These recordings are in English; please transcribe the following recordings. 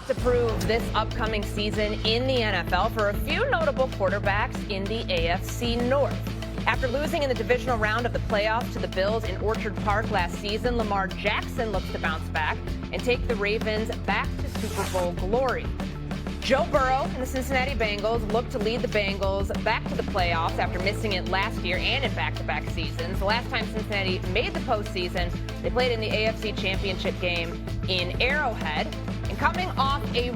to prove this upcoming season in the NFL for a few notable quarterbacks in the AFC North. After losing in the divisional round of the playoffs to the Bills in Orchard Park last season, Lamar Jackson looks to bounce back and take the Ravens back to Super Bowl glory. Joe Burrow and the Cincinnati Bengals look to lead the Bengals back to the playoffs after missing it last year and in back-to-back seasons. The last time Cincinnati made the postseason, they played in the AFC Championship game in Arrowhead. And coming off a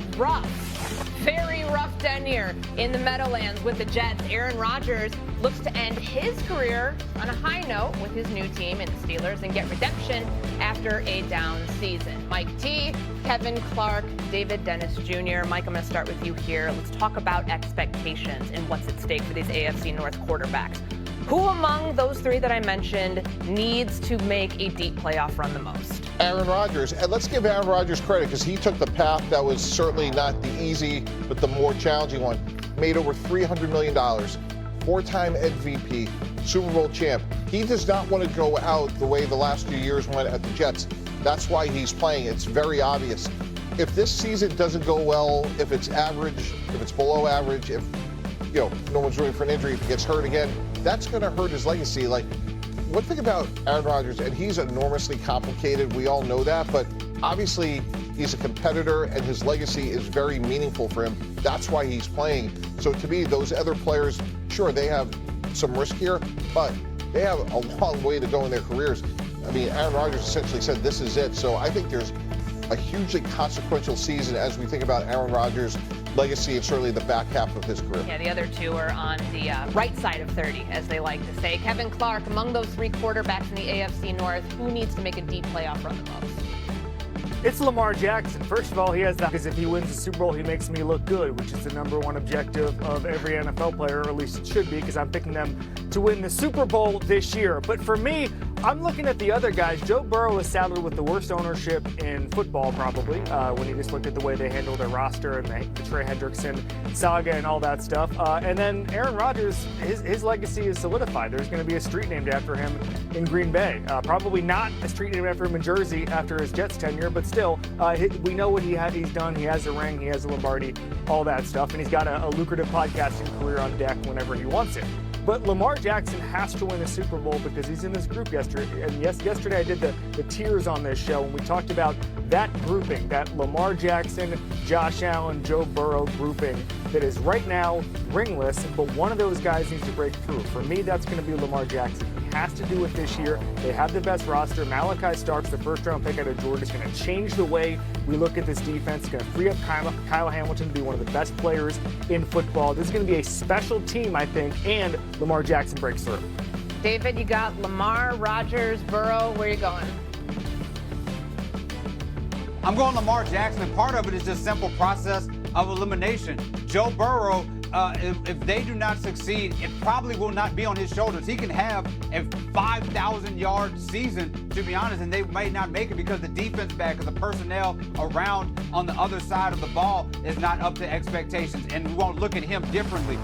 very rough tenure in the Meadowlands with the Jets, Aaron Rodgers looks to end his career on a high note with his new team in the Steelers and get redemption after a down season. Mike T, Kevin Clark, David Dennis Jr. Mike, I'm going to start with you here. Let's talk about expectations and what's at stake for these AFC North quarterbacks. Who among those three that I mentioned needs to make a deep playoff run the most? Aaron Rodgers. And let's give Aaron Rodgers credit because he took the path that was certainly not the easy, but the more challenging one. Made over $300 million, four-time MVP, Super Bowl champ. He does not want to go out the way the last few years went at the Jets. That's why he's playing. It's very obvious. If this season doesn't go well, if it's average, if it's below average, if no one's rooting for an injury, if he gets hurt again, that's going to hurt his legacy. Like, one thing about Aaron Rodgers, and he's enormously complicated, we all know that, but obviously he's a competitor and his legacy is very meaningful for him. That's why he's playing. So to me, those other players, sure, they have some risk here, but they have a long way to go in their careers. I mean, Aaron Rodgers essentially said this is it. So I think there's a hugely consequential season as we think about Aaron Rodgers' legacy and certainly the back half of his career. Yeah, the other two are on the right side of 30, as they like to say. Kevin Clark, among those three quarterbacks in the AFC North, who needs to make a deep playoff run the most? It's Lamar Jackson. First of all, he has that because if he wins the Super Bowl, he makes me look good, which is the number one objective of every NFL player, or at least it should be, because I'm picking them to win the Super Bowl this year. But for me, I'm looking at the other guys. Joe Burrow is saddled with the worst ownership in football, probably, when you just look at the way they handle their roster and the Trey Hendrickson saga and all that stuff. And then Aaron Rodgers, his legacy is solidified. There's going to be a street named after him in Green Bay. Probably not a street named after him in Jersey after his Jets tenure, but still, we know what he's done. He has a ring, he has a Lombardi, all that stuff, and he's got a lucrative podcasting career on deck whenever he wants it. But Lamar Jackson has to win a Super Bowl because he's in this group yesterday. And yes, yesterday I did the tiers on this show, and we talked about that grouping, that Lamar Jackson, Josh Allen, Joe Burrow grouping that is right now ringless, but one of those guys needs to break through. For me, that's going to be Lamar Jackson. He has to do it this year. They have the best roster. Malachi Starks, the first-round pick out of Georgia, is going to change the way we look at this defense. It's going to free up Kyle Hamilton to be one of the best players in football. This is going to be a special team, I think, and Lamar Jackson breaks through. David, you got Lamar, Rodgers, Burrow. Where are you going? I'm going Lamar Jackson, and part of it is just simple process of elimination. Joe Burrow, if they do not succeed, it probably will not be on his shoulders. He can have a 5,000-yard season, to be honest, and they may not make it because the defense back or the personnel around on the other side of the ball is not up to expectations, and we won't look at him differently.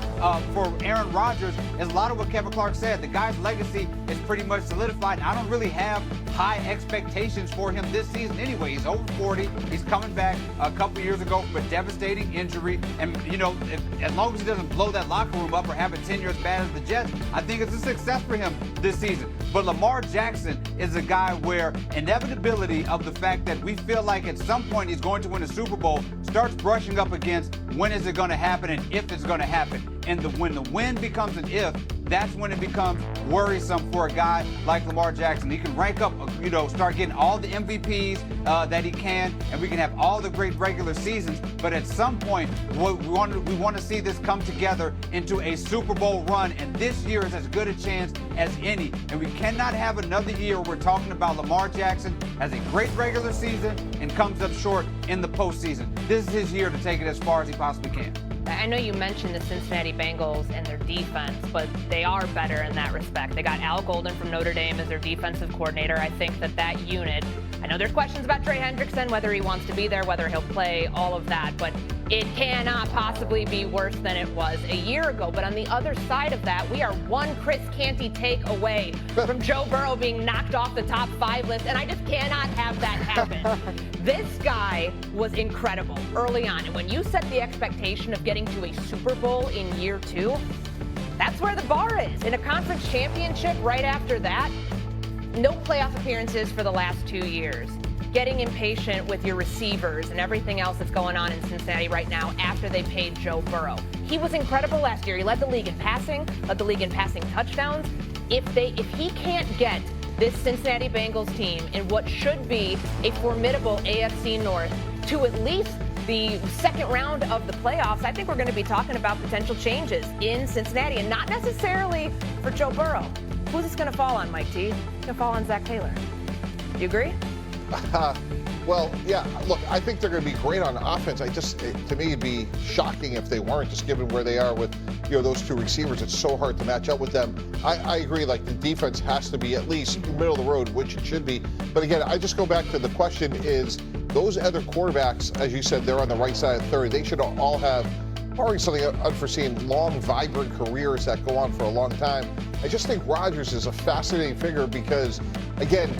For Aaron Rodgers, is a lot of what Kevin Clark said. The guy's legacy is pretty much solidified. I don't really have high expectations for him this season anyway. He's over 40. He's coming back a couple years ago from a devastating injury, and as long as he doesn't blow that locker room up or have a tenure as bad as the Jets, I think it's a success for him this season. But Lamar Jackson is a guy where inevitability of the fact that we feel like at some point he's going to win a Super Bowl starts brushing up against when is it going to happen and if it's going to happen. And when the when becomes an if, that's when it becomes worrisome for a guy like Lamar Jackson. He can rank up, start getting all the MVPs that he can, and we can have all the great regular seasons. But at some point, we want to see this come together into a Super Bowl run, and this year is as good a chance as any. And we cannot have another year where we're talking about Lamar Jackson has a great regular season and comes up short in the postseason. This is his year to take it as far as he possibly can. I know you mentioned the Cincinnati Bengals and their defense, but they are better in that respect. They got Al Golden from Notre Dame as their defensive coordinator. I think that unit, I know there's questions about Trey Hendrickson, whether he wants to be there, whether he'll play, all of that, but it cannot possibly be worse than it was a year ago. But on the other side of that, we are one Chris Canty take away from Joe Burrow being knocked off the top 5 list, and I just cannot have that happen. This guy was incredible early on, and when you set the expectation of getting to a Super Bowl in year 2, that's where the bar is. In a conference championship right after that, no playoff appearances for the last 2 years. Getting impatient with your receivers and everything else that's going on in Cincinnati right now after they paid Joe Burrow. He was incredible last year. He led the league in passing, led the league in passing touchdowns. If he can't get this Cincinnati Bengals team in what should be a formidable AFC North to at least the second round of the playoffs, I think we're going to be talking about potential changes in Cincinnati, and not necessarily for Joe Burrow. Who's this going to fall on, Mike T? It's going to fall on Zach Taylor. Do you agree? Well, yeah, look, I think they're going to be great on offense. To me, it'd be shocking if they weren't, just given where they are with, those 2 receivers. It's so hard to match up with them. I agree, like, the defense has to be at least middle of the road, which it should be. But again, I just go back to the question is, those other quarterbacks, as you said, they're on the right side of third. They should all have, barring something unforeseen, long, vibrant careers that go on for a long time. I just think Rodgers is a fascinating figure because, again,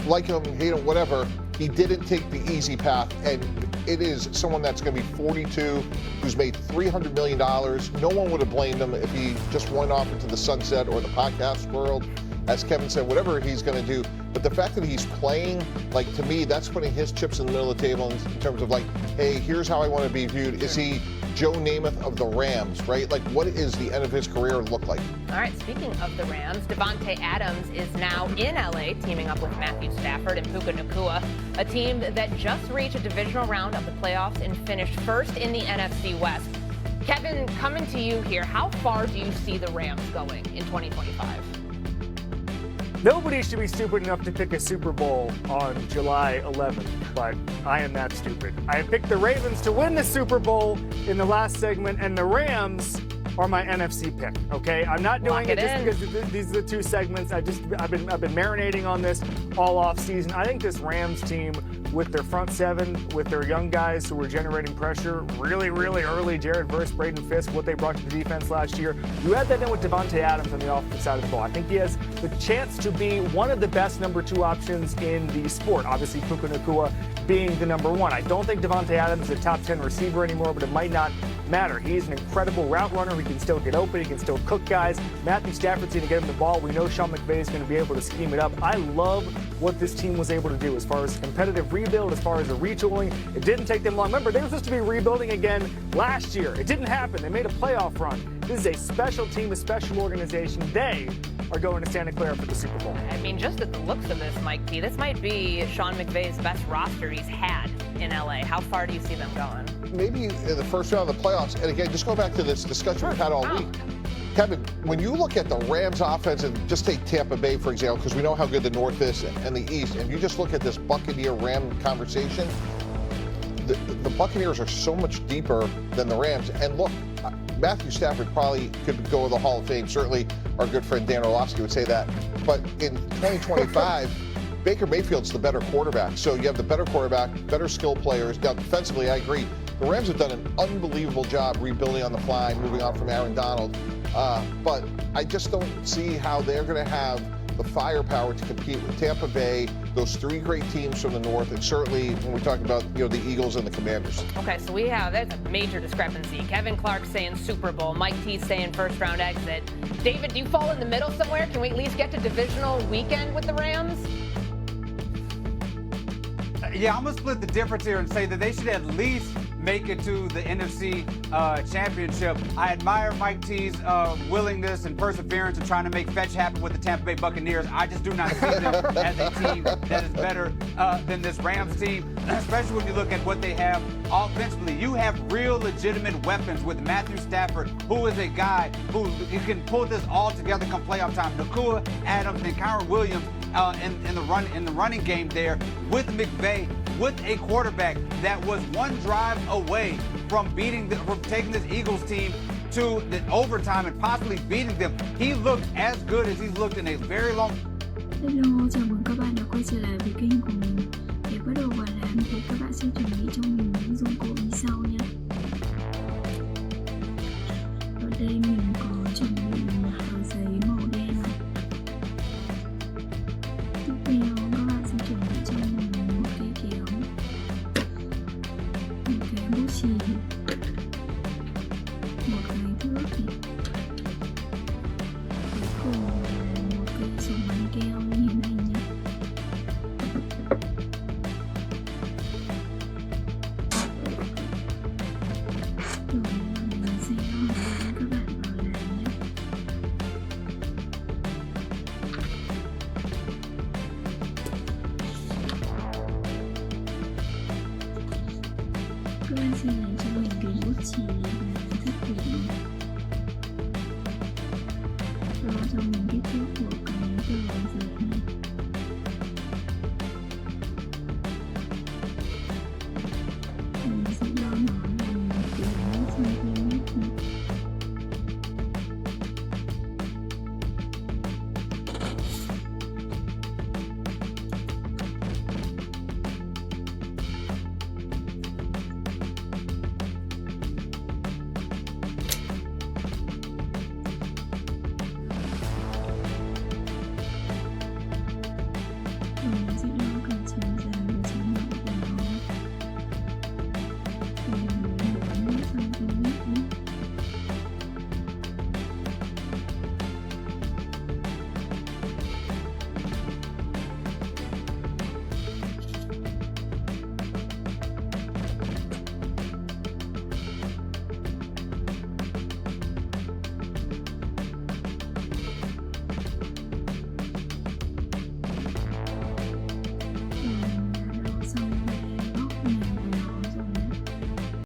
like him, hate him, whatever, he didn't take the easy path, and it is someone that's going to be 42, who's made $300 million. No one would have blamed him if he just went off into the sunset or the podcast world, as Kevin said, whatever he's going to do. But the fact that he's playing, like, to me, that's putting his chips in the middle of the table in terms of, like, hey, here's how I want to be viewed. Is he Joe Namath of the Rams, right? Like, what is the end of his career look like? All right, speaking of the Rams, Davante Adams is now in LA, teaming up with Matthew Stafford and Puka Nacua, a team that just reached a divisional round of the playoffs and finished first in the NFC West. Kevin, coming to you here, how far do you see the Rams going in 2025? Nobody should be stupid enough to pick a Super Bowl on July 11th, but I am that stupid. I picked the Ravens to win the Super Bowl in the last segment, and the Rams are my NFC pick. Okay, I'm not doing it just because these are the 2 segments. I've been marinating on this all off season. I think this Rams team, with their front 7, with their young guys who were generating pressure really, really early, Jared Verse, Braden Fisk, what they brought to the defense last year. You add that in with Davante Adams on the offensive side of the ball. I think he has the chance to be one of the best number 2 options in the sport. Obviously, Puka Nacua being the number 1. I don't think Davante Adams is a top 10 receiver anymore, but it might not matter. He's an incredible route runner. He can still get open. He can still cook guys. Matthew Stafford's going to get him the ball. We know Sean McVay is going to be able to scheme it up. I love what this team was able to do as far as competitive rebuild, as far as the retooling. It didn't take them long. Remember, they were supposed to be rebuilding again last year. It didn't happen. They made a playoff run. This is a special team, a special organization. They are going to Santa Clara for the Super Bowl. I mean, just at the looks of this, Mike T, this might be Sean McVay's best roster he's had in LA. How far do you see them going? Maybe in the first round of the playoffs. And again, just go back to this discussion we've had all week. Kevin, when you look at the Rams offense, and just take Tampa Bay, for example, because we know how good the North is and the East, and you just look at this Buccaneer-Ram conversation, the Buccaneers are so much deeper than the Rams. And look, Matthew Stafford probably could go to the Hall of Fame. Certainly our good friend Dan Orlovsky would say that. But in 2025, Baker Mayfield's the better quarterback. So you have the better quarterback, better skill players. Now, defensively, I agree. The Rams have done an unbelievable job rebuilding on the fly, moving on from Aaron Donald. But I just don't see how they're going to have the firepower to compete with Tampa Bay, those 3 great teams from the North, and certainly when we're talking about the Eagles and the Commanders. Okay, so that's a major discrepancy. Kevin Clark saying Super Bowl, Mike T saying first round exit. David, do you fall in the middle somewhere? Can we at least get to divisional weekend with the Rams? Yeah, I'm going to split the difference here and say that they should at least make it to the NFC Championship. I admire Mike T's willingness and perseverance in trying to make fetch happen with the Tampa Bay Buccaneers. I just do not see them as a team that is better than this Rams team, especially when you look at what they have offensively. You have real legitimate weapons with Matthew Stafford, who is a guy who can pull this all together come playoff time. Nacua, Adams, and Kyron Williams in the running game there with McVay. with a quarterback that was one drive away from taking this Eagles team to the overtime and possibly beating them. He looked as good as he's looked in a very long. Hello, chào mừng các bạn đã quay trở lại với kênh của mình. Để bắt đầu vào làm thì các bạn sẽ chuẩn bị cho mình những dụng cụ như sau nha. Ở đây mình có chuẩn bị một tờ giấy màu đen này. Tiếp theo các bạn sẽ chuẩn bị cho mình một cây kéo, một cái bút chì, một cái thước này, cuối cùng là một cây súng bắn keo như thế này nhé. Rồi mình sẽ hướng dẫn các bạn vào làm nhé. Các bạn sẽ lấy cho mình cái bút chì và thước quyển, rồi cho mình kích thước của cái tờ giấy này.